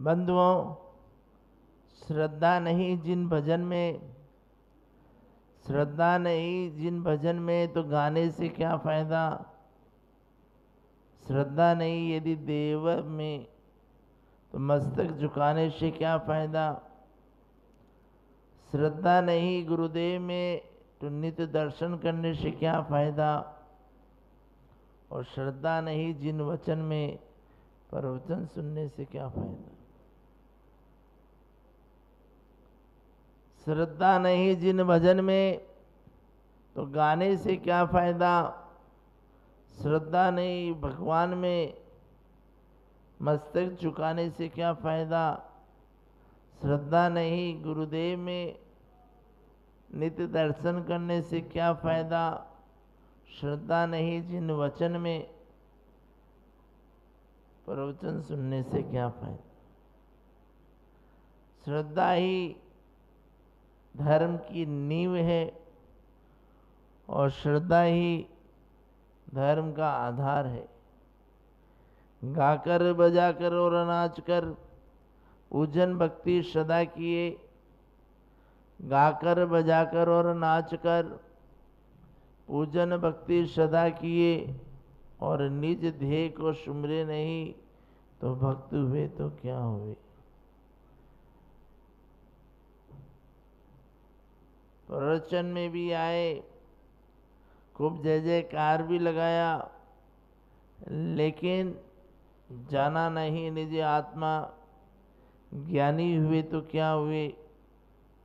बंधुओं, श्रद्धा नहीं जिन भजन में तो गाने से क्या फायदा। श्रद्धा नहीं यदि देव में तो मस्तक झुकाने से क्या फायदा। श्रद्धा नहीं गुरुदेव में तो नित्य दर्शन करने से क्या फायदा। और श्रद्धा नहीं जिन वचन में प्रवचन सुनने से क्या फायदा। श्रद्धा नहीं जिन भजन में तो गाने से क्या फायदा। श्रद्धा नहीं भगवान में मस्तक झुकाने से क्या फायदा। श्रद्धा नहीं गुरुदेव में नित्य दर्शन करने से क्या फायदा। श्रद्धा नहीं जिन वचन में प्रवचन सुनने से क्या फायदा। श्रद्धा ही धर्म की नींव है और श्रद्धा ही धर्म का आधार है। गाकर बजाकर और नाचकर पूजन भक्ति श्रद्धा किए। गाकर बजाकर और नाचकर पूजन भक्ति श्रद्धा किए और निज ध्येय को सुमरे नहीं तो भक्त हुए तो क्या हुए। प्रवचन में भी आए, खूब जय जयकार भी लगाया, लेकिन जाना नहीं निज आत्मा। ज्ञानी हुए तो क्या हुए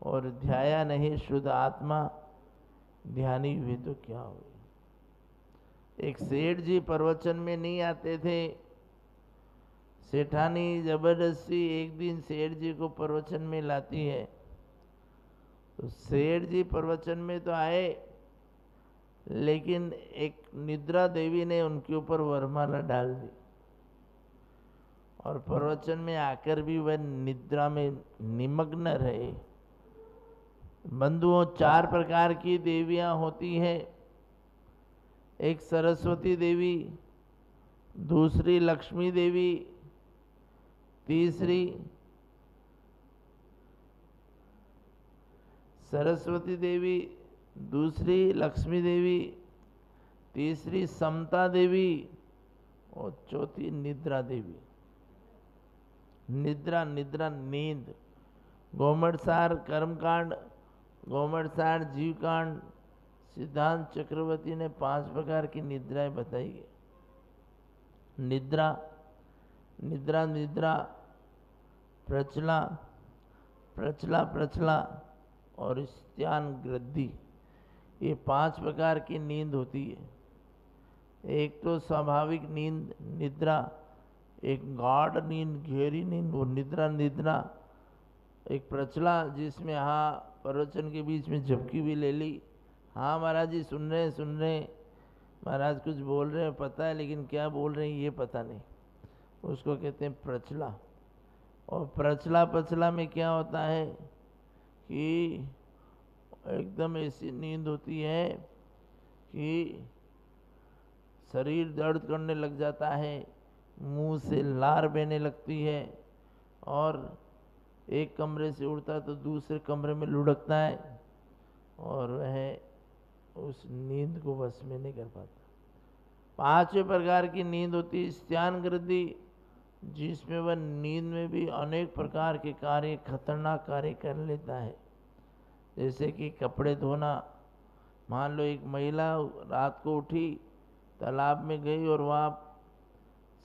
और ध्याया नहीं शुद्ध आत्मा। ध्यानी हुए तो क्या हुए। एक सेठ जी प्रवचन में नहीं आते थे। सेठानी जबरदस्ती एक दिन सेठ जी को प्रवचन में लाती है। तो सेठ जी प्रवचन में तो आए, लेकिन एक निद्रा देवी ने उनके ऊपर वरमाला डाल दी और प्रवचन में आकर भी वह निद्रा में निमग्न रहे। बंधुओं, 4 प्रकार की देवियां होती हैं। एक सरस्वती देवी, दूसरी लक्ष्मी देवी, तीसरी सरस्वती देवी, दूसरी लक्ष्मी देवी, तीसरी समता देवी और चौथी निद्रा देवी। निद्रा नींद। गोमटसार कर्मकांड, गोमटसार जीवकांड, सिद्धांत चक्रवर्ती ने 5 प्रकार की निद्राएं बताई है। निद्रा प्रचला और स्त्यान गृद्धि, ये 5 प्रकार की नींद होती है। एक तो स्वाभाविक नींद निद्रा, एक गाढ़ नींद गहरी नींद वो निद्रा। एक प्रचला जिसमें प्रवचन के बीच में झपकी भी ले ली। हाँ महाराज जी सुन रहे हैं, महाराज कुछ बोल रहे हैं पता है, लेकिन क्या बोल रहे हैं ये पता नहीं, उसको कहते हैं प्रचला। और प्रचला में क्या होता है कि एकदम ऐसी नींद होती है कि शरीर दर्द करने लग जाता है, मुंह से लार बहने लगती है और एक कमरे से उड़ता तो दूसरे कमरे में लुढ़कता है और वह उस नींद को बस में नहीं कर पाता। 5वें प्रकार की नींद होती है स्त्यान गृद्धि, जिसमें वह नींद में भी अनेक प्रकार के कार्य, खतरनाक कार्य कर लेता है। जैसे कि कपड़े धोना। मान लो एक महिला रात को उठी, तालाब में गई और वहाँ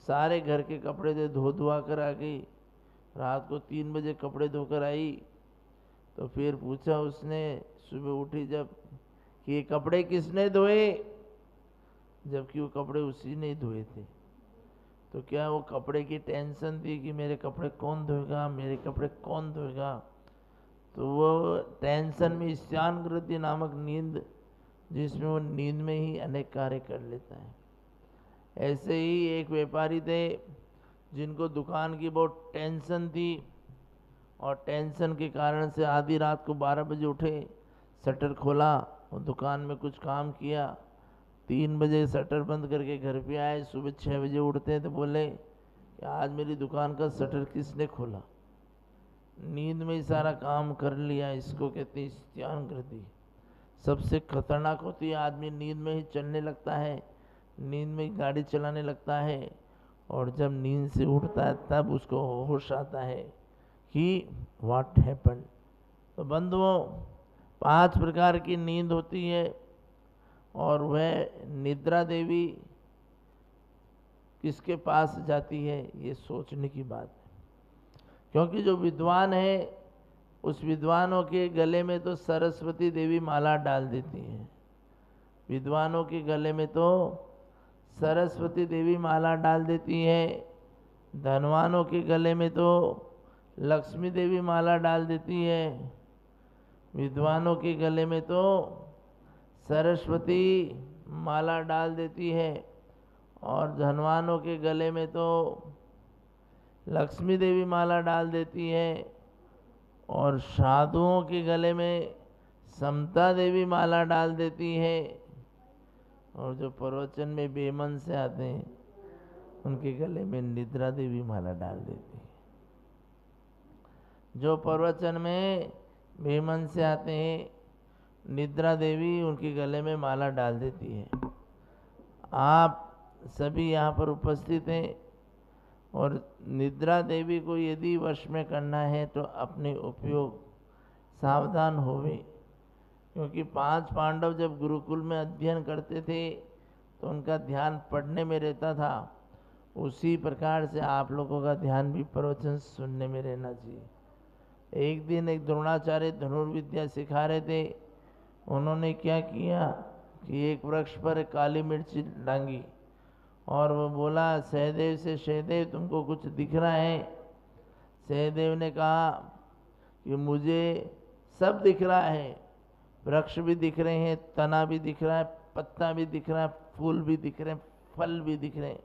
सारे घर के कपड़े धो कर आ गई। रात को 3 बजे कपड़े धोकर आई तो फिर पूछा उसने सुबह उठी जब कि ये कपड़े किसने धोए, जबकि वो कपड़े उसी ने धोए थे। तो क्या वो कपड़े की टेंशन थी कि मेरे कपड़े कौन धोएगा। तो वो टेंशन में स्त्यान गृद्धि नामक नींद, जिसमें वो नींद में ही अनेक कार्य कर लेता है। ऐसे ही एक व्यापारी थे जिनको दुकान की बहुत टेंशन थी और टेंशन के कारण से आधी रात को 12 बजे उठे, शटर खोला और दुकान में कुछ काम किया। 3 बजे शटर बंद करके घर पे आए। सुबह 6 बजे उठते तो बोले कि आज मेरी दुकान का शटर किसने खोला। नींद में ही सारा काम कर लिया, इसको कहते हैं इस्त्यान ग्रंथि। सबसे खतरनाक होती है, आदमी नींद में ही चलने लगता है, नींद में ही गाड़ी चलाने लगता है, और जब नींद से उठता है तब उसको होश आता है कि व्हाट हैपन। तो बंधुओं, 5 प्रकार की नींद होती है, और वह निद्रा देवी किसके पास जाती है, ये सोचने की बात है। क्योंकि जो विद्वान है, उस विद्वानों के गले में तो सरस्वती देवी माला डाल देती हैं। विद्वानों के गले में तो सरस्वती देवी माला डाल देती है। धनवानों के गले में तो लक्ष्मी देवी माला डाल देती है। विद्वानों के गले में तो सरस्वती माला डाल देती है, और धनवानों के गले में तो लक्ष्मी देवी माला डाल देती है, और साधुओं के गले में समता देवी माला डाल देती है, और जो प्रवचन में बेमन से आते हैं उनके गले में निद्रा देवी माला डाल देती है। जो प्रवचन में बेमन से आते हैं, निद्रा देवी उनके गले में माला डाल देती है। आप सभी यहाँ पर उपस्थित हैं, और निद्रा देवी को यदि वश में करना है तो अपने उपयोग सावधान होवे। क्योंकि 5 पांडव जब गुरुकुल में अध्ययन करते थे तो उनका ध्यान पढ़ने में रहता था, उसी प्रकार से आप लोगों का ध्यान भी प्रवचन सुनने में रहना चाहिए। एक दिन एक द्रोणाचार्य धनुर्विद्या सिखा रहे थे। उन्होंने क्या किया कि एक वृक्ष पर काली मिर्च डांगी, और वो बोला सहदेव से, सहदेव तुमको कुछ दिख रहा है? सहदेव ने कहा कि मुझे सब दिख रहा है, वृक्ष भी दिख रहे हैं, तना भी दिख रहा है, पत्ता भी दिख रहा है, फूल भी दिख रहे हैं, फल भी दिख रहे हैं।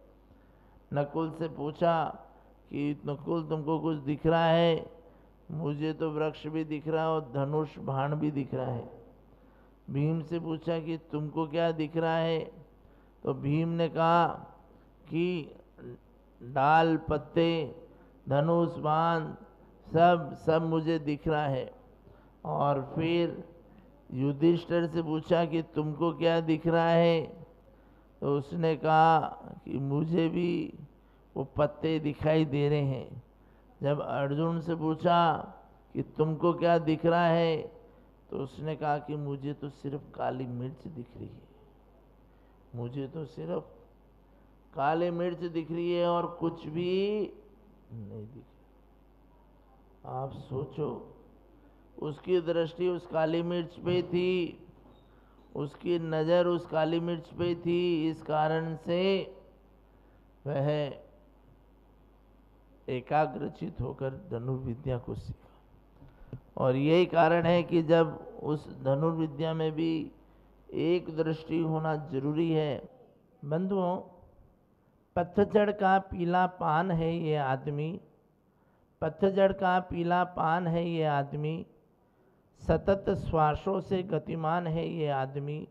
नकुल से पूछा कि नकुल तुमको कुछ दिख रहा है? मुझे तो वृक्ष भी दिख रहा है और धनुष बाण भी दिख रहा है। भीम से पूछा कि तुमको क्या दिख रहा है? तो भीम ने कहा कि डाल, पत्ते, धनुष, बाण सब मुझे दिख रहा है। और फिर युधिष्ठिर से पूछा कि तुमको क्या दिख रहा है? तो उसने कहा कि मुझे भी वो पत्ते दिखाई दे रहे हैं। जब अर्जुन से पूछा कि तुमको क्या दिख रहा है, तो उसने कहा कि मुझे तो सिर्फ काली मिर्च दिख रही है, मुझे तो सिर्फ काली मिर्च दिख रही है और कुछ भी नहीं दिख रहा। आप सोचो, उसकी दृष्टि उस काली मिर्च पे थी, उसकी नज़र उस काली मिर्च पे थी, इस कारण से वह एकाग्रचित होकर धनुर्विद्या को सीखा। और यही कारण है कि जब उस धनुर्विद्या में भी एक दृष्टि होना जरूरी है। बंधुओं, पतझड़ का पीला पान है ये आदमी, पतझड़ का पीला पान है ये आदमी, सतत श्वासों से गतिमान है ये आदमी,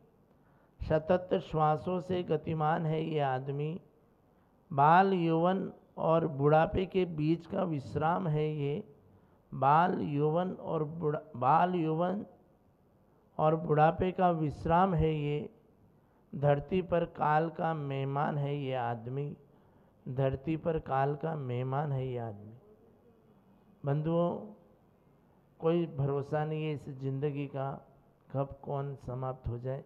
सतत श्वासों से गतिमान है ये आदमी, बाल यौवन और बुढ़ापे के बीच का विश्राम है ये, बाल यौवन और बुढ़ापे का विश्राम है ये, धरती पर काल का मेहमान है ये आदमी, धरती पर काल का मेहमान है ये आदमी। बंधुओं, कोई भरोसा नहीं है इस जिंदगी का कब कौन समाप्त हो जाए।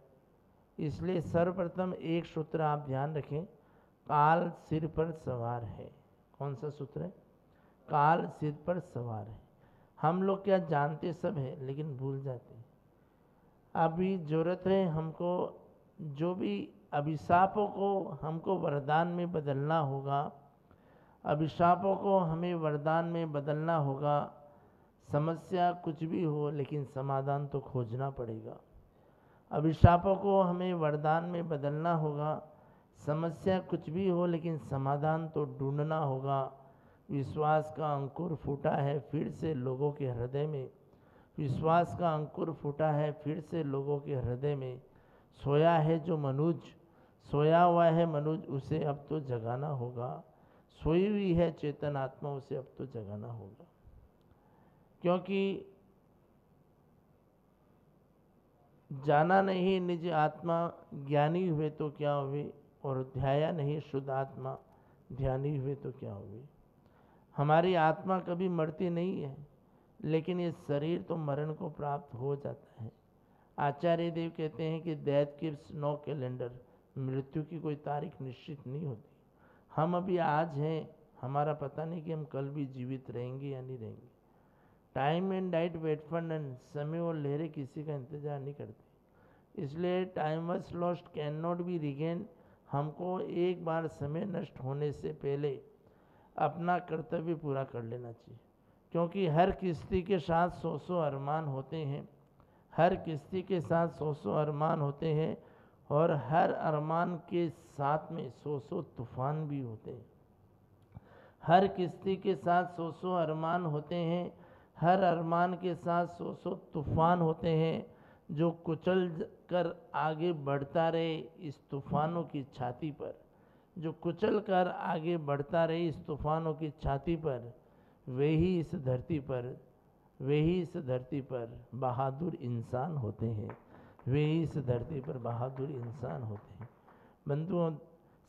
इसलिए सर्वप्रथम एक सूत्र आप ध्यान रखें, काल सिर पर सवार है। कौन सा सूत्र है? काल सिर पर सवार है। हम लोग क्या जानते सब है, लेकिन भूल जाते हैं। अभी जरूरत है हमको, जो भी अभिशापों को हमको वरदान में बदलना होगा, अभिशापों को हमें वरदान में बदलना होगा। समस्या कुछ भी हो, लेकिन समाधान तो खोजना पड़ेगा। अभिशापों को हमें वरदान में बदलना होगा, समस्या कुछ भी हो, लेकिन समाधान तो ढूंढना होगा। विश्वास का अंकुर फूटा है फिर से लोगों के हृदय में, विश्वास का अंकुर फूटा है फिर से लोगों के हृदय में। सोया है जो मनुज, सोया हुआ है मनुज, उसे अब तो जगाना होगा। सोई हुई है चेतन आत्मा, उसे अब तो जगाना होगा। क्योंकि जाना नहीं निज आत्मा, ज्ञानी हुए तो क्या हुए, और ध्याया नहीं शुद्ध आत्मा, ध्यानी हुए तो क्या हुए। हमारी आत्मा कभी मरती नहीं है, लेकिन ये शरीर तो मरण को प्राप्त हो जाता है। आचार्य देव कहते हैं कि डेथ कीप्स नो कैलेंडर, मृत्यु की कोई तारीख निश्चित नहीं होती। हम अभी आज हैं, हमारा पता नहीं कि हम कल भी जीवित रहेंगे या नहीं रहेंगे। टाइम एंड डाइट वेट फंड एंड समय और लहरें किसी का इंतजार नहीं करती, इसलिए time was lost can not be regain. हमको एक बार समय नष्ट होने से पहले अपना कर्तव्य पूरा कर लेना चाहिए, क्योंकि हर किस्ती के साथ 100 अरमान होते हैं, हर किस्ती के साथ 100 अरमान होते हैं, और हर अरमान के साथ में 100 तूफान भी होते हैं। हर किस्ती के साथ 100 अरमान होते हैं, हर अरमान के साथ 100 तूफान होते हैं, जो कुचल कर आगे बढ़ता रहे इस तूफानों की छाती पर, जो कुचल कर आगे बढ़ता रहे इस तूफानों की छाती पर, वे ही इस धरती पर, वे ही इस धरती पर बहादुर इंसान होते हैं, वे ही इस धरती पर बहादुर इंसान होते हैं। बंधुओं,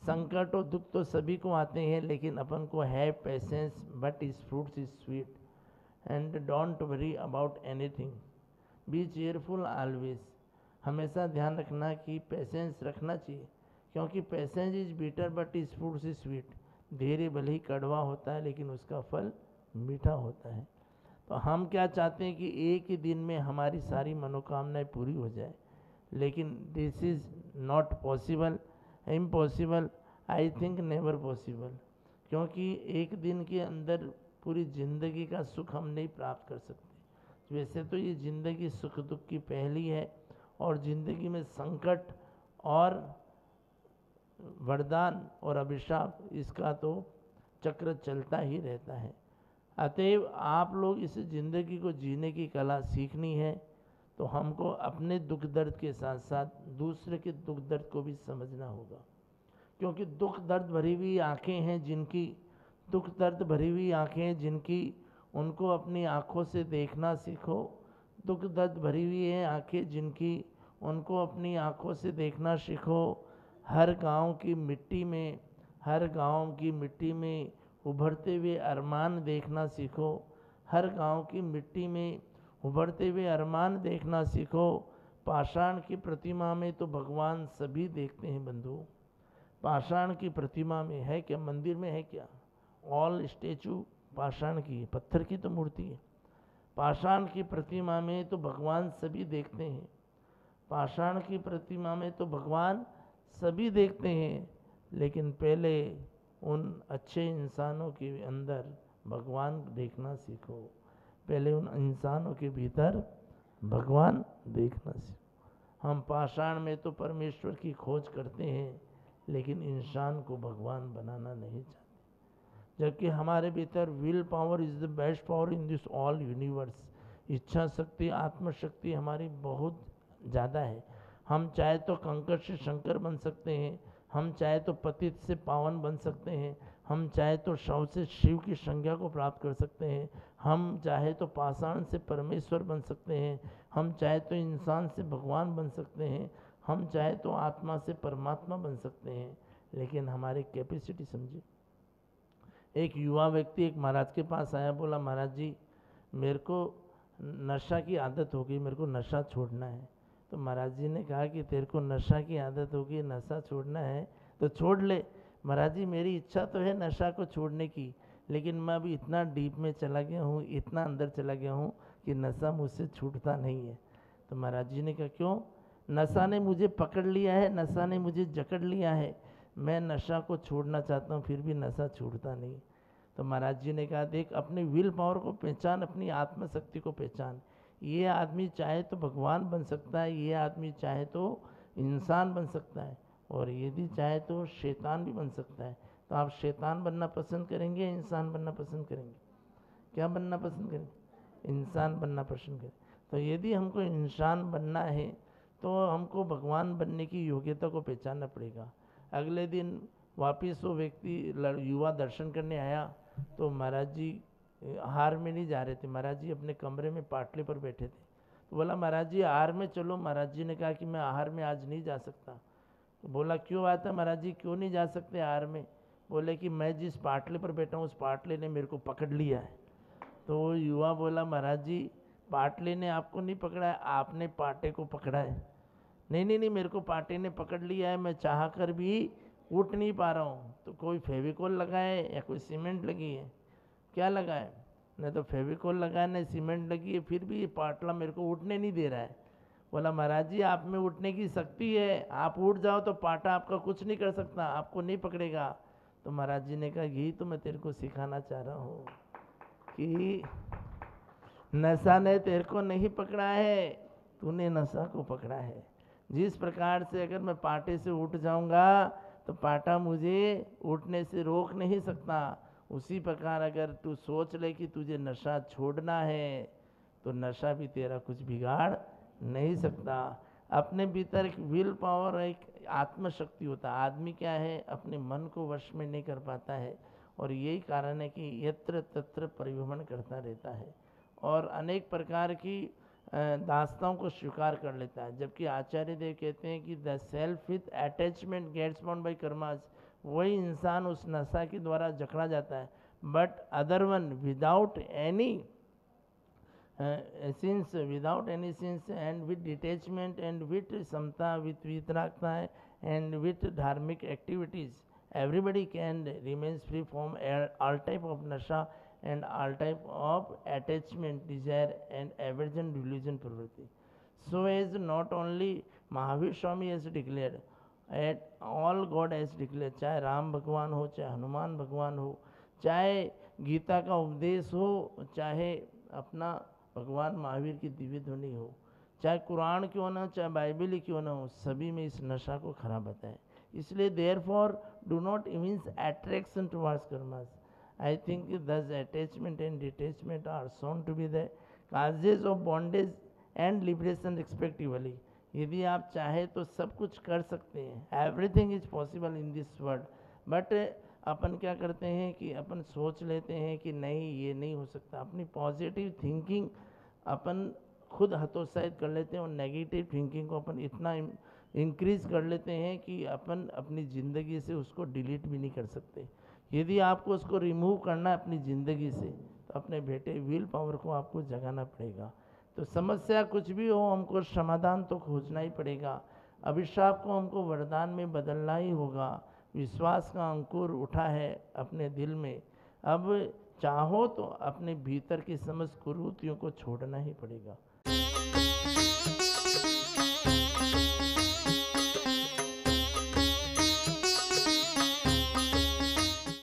संकट और दुख तो सभी को आते हैं, लेकिन अपन को है patience, but is fruits is sweet, and don't worry about anything, B cheerful always. हमेशा ध्यान रखना कि पेशेंस रखना चाहिए, क्योंकि patience is bitter but is fruits is sweet. धैर्य भले ही कड़वा होता है, लेकिन उसका फल मीठा होता है। तो हम क्या चाहते हैं कि एक ही दिन में हमारी सारी मनोकामनाएं पूरी हो जाए, लेकिन this is not possible, impossible, I think never possible. क्योंकि एक दिन के अंदर पूरी ज़िंदगी का सुख हम नहीं प्राप्त कर सकते। वैसे तो ये ज़िंदगी सुख दुख की पहली है, और ज़िंदगी में संकट और वरदान और अभिशाप, इसका तो चक्र चलता ही रहता है। अतएव आप लोग इस ज़िंदगी को जीने की कला सीखनी है, तो हमको अपने दुख दर्द के साथ साथ दूसरे के दुख दर्द को भी समझना होगा। क्योंकि दुख दर्द भरी हुई आँखें हैं जिनकी, दुख दर्द भरी हुई आँखें हैं जिनकी, उनको अपनी आँखों से देखना सीखो। दुख दर्द भरी हुई है आँखें जिनकी, उनको अपनी आँखों से देखना सीखो। हर गांव की मिट्टी में, हर गांव की मिट्टी में उभरते हुए अरमान देखना सीखो। हर गांव की मिट्टी में उभरते हुए अरमान देखना सीखो। पाषाण की प्रतिमा में तो भगवान सभी देखते हैं बंधु। पाषाण की प्रतिमा में है क्या, मंदिर में है क्या? ऑल स्टेचू पाषाण की, पत्थर की तो मूर्ति है। पाषाण की प्रतिमा में तो भगवान सभी देखते हैं, पाषाण की प्रतिमा में तो भगवान सभी देखते हैं, लेकिन पहले उन अच्छे इंसानों के अंदर भगवान देखना सीखो। पहले उन इंसानों के भीतर भगवान देखना सीखो। हम पाषाण में तो परमेश्वर की खोज करते हैं, लेकिन इंसान को भगवान बनाना नहीं चाहते। जबकि हमारे भीतर will power is the best power in this all universe. इच्छा शक्ति, आत्मशक्ति हमारी बहुत ज़्यादा है। हम चाहे तो कंकर से शंकर बन सकते हैं, हम चाहे तो पतित से पावन बन सकते हैं, हम चाहे तो शव से शिव की संज्ञा को प्राप्त कर सकते हैं, हम चाहे तो पाषाण से परमेश्वर बन सकते हैं, हम चाहे तो इंसान से भगवान बन सकते हैं, हम चाहे तो आत्मा से परमात्मा बन सकते हैं। लेकिन हमारी कैपेसिटी समझिए। एक युवा व्यक्ति एक महाराज के पास आया, बोला महाराज जी मेरे को नशा की आदत हो गई, मेरे को नशा छोड़ना है। तो महाराज जी ने कहा कि तेरे को नशा की आदत होगी, नशा छोड़ना है तो छोड़ ले। महाराज जी मेरी इच्छा तो है नशा को छोड़ने की, लेकिन मैं अभी इतना डीप में चला गया हूँ, इतना अंदर चला गया हूँ कि नशा मुझसे छूटता नहीं है। तो महाराज जी ने कहा क्यों? नशा ने मुझे पकड़ लिया है, नशा ने मुझे जकड़ लिया है, मैं नशा को छोड़ना चाहता हूँ फिर भी नशा छूटता नहीं। तो महाराज जी ने कहा देख अपनी विल पावर को पहचान, अपनी आत्मशक्ति को पहचान। ये आदमी चाहे तो भगवान बन सकता है, ये आदमी चाहे तो इंसान बन सकता है, और यदि चाहे तो शैतान भी बन सकता है। तो आप शैतान बनना पसंद करेंगे या इंसान बनना पसंद करेंगे? क्या बनना पसंद करेंगे? इंसान बनना पसंद करें। तो यदि हमको इंसान बनना है तो हमको भगवान बनने की योग्यता को पहचानना पड़ेगा। अगले दिन वापिस वो व्यक्ति युवा दर्शन करने आया तो महाराज जी हार में नहीं जा रहे थे, महाराज जी अपने कमरे में पाटले पर बैठे थे। तो बोला महाराज जी आहार में चलो। महाराज जी ने कहा कि मैं आहार में आज नहीं जा सकता। तो बोला क्यों बात है महाराज जी, क्यों नहीं जा सकते आहार में? बोले कि मैं जिस पाटले पर बैठा हूँ उस पाटले ने मेरे को पकड़ लिया है। तो वो युवा बोला महाराज जी पाटले ने आपको नहीं पकड़ा है, आपने पाटे को पकड़ा है। नहीं नहीं नहीं, मेरे को पाटे ने पकड़ लिया है, मैं चाह कर भी उठ नहीं पा रहा हूँ। तो कोई फेविकोल लगा है या कोई सीमेंट लगी है? क्या लगा है? न तो फेविकोल लगा है न सीमेंट लगी है, फिर भी ये पाटला मेरे को उठने नहीं दे रहा है। बोला महाराज जी आप में उठने की शक्ति है, आप उठ जाओ तो पाटा आपका कुछ नहीं कर सकता, आपको नहीं पकड़ेगा। तो महाराज जी ने कहा यही तो मैं तेरे को सिखाना चाह रहा हूँ कि नशा ने तेरे को नहीं पकड़ा है, तूने नशा को पकड़ा है। जिस प्रकार से अगर मैं पाटे से उठ जाऊंगा तो पाटा मुझे उठने से रोक नहीं सकता, उसी प्रकार अगर तू सोच ले कि तुझे नशा छोड़ना है तो नशा भी तेरा कुछ बिगाड़ नहीं सकता। अपने भीतर एक विल पावर, एक आत्मशक्ति होता है। आदमी क्या है, अपने मन को वश में नहीं कर पाता है, और यही कारण है कि यत्र तत्र परिभ्रमण करता रहता है और अनेक प्रकार की दास्ताओं को स्वीकार कर लेता है। जबकि आचार्य देव कहते हैं कि the self with attachment gets bound by karmas, वही इंसान उस नशा के द्वारा जकड़ा जाता है। But other one without any sins, without any sins and with detachment and with समता, विथ वितरागता एंड विथ धार्मिक activities, everybody can remains free from all type of nasha and all type of attachment, desire and aversion, delusion, pravritti. So as not only Mahavir Swami has declared, at all God has declared, चाहे राम भगवान हो, चाहे हनुमान भगवान हो, चाहे गीता का उपदेश हो, चाहे अपना भगवान महावीर की दिव्य ध्वनि हो, चाहे कुरान क्यों ना हो, चाहे बाइबल ही क्यों ना हो, सभी में इस नशा को खराब बताए। इसलिए therefore do not evince attraction towards karmas. I think thus attachment and detachment are shown to be the causes of bondage and liberation respectively. यदि आप चाहे तो सब कुछ कर सकते हैं, everything is possible in this world, but अपन क्या करते हैं कि अपन सोच लेते हैं कि नहीं ये नहीं हो सकता। अपनी पॉजिटिव थिंकिंग अपन खुद हतोत्साहित कर लेते हैं और नेगेटिव थिंकिंग को अपन इतना इंक्रीज कर लेते हैं कि अपन अपनी ज़िंदगी से उसको डिलीट भी नहीं कर सकते। यदि आपको उसको रिमूव करना है अपनी ज़िंदगी से तो अपने बेटे विल पावर को आपको जगाना पड़ेगा। तो समस्या कुछ भी हो हमको समाधान तो खोजना ही पड़ेगा। अभिशाप को हमको वरदान में बदलना ही होगा। विश्वास का अंकुर उठा है अपने दिल में, अब चाहो तो अपने भीतर की समस्त कुरीतियों को छोड़ना ही पड़ेगा।